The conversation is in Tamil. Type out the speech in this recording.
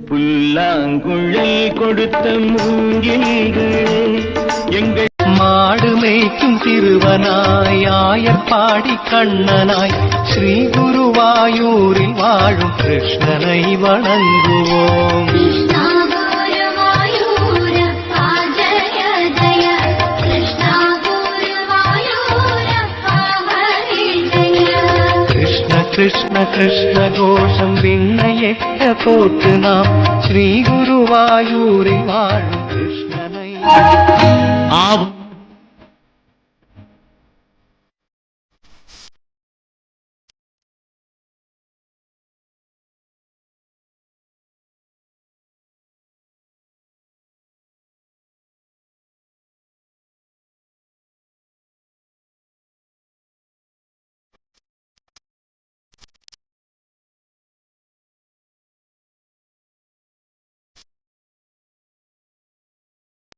புல்லாங்குழல் கொடுத்த மூங்கில்களே எங்கள் மாடு மேய்க்கும் திருவனாய் ஆயர்பாடி கண்ணனாய் ஸ்ரீ குருவாயூரில் வாழும் கிருஷ்ணனை வணங்குவோம். கிருஷ்ண கிருஷ்ண கோஷம் விண்ணை எட்ட போட்டு நாம் ஸ்ரீ குருவாயூரில் வாழும் கிருஷ்ணனை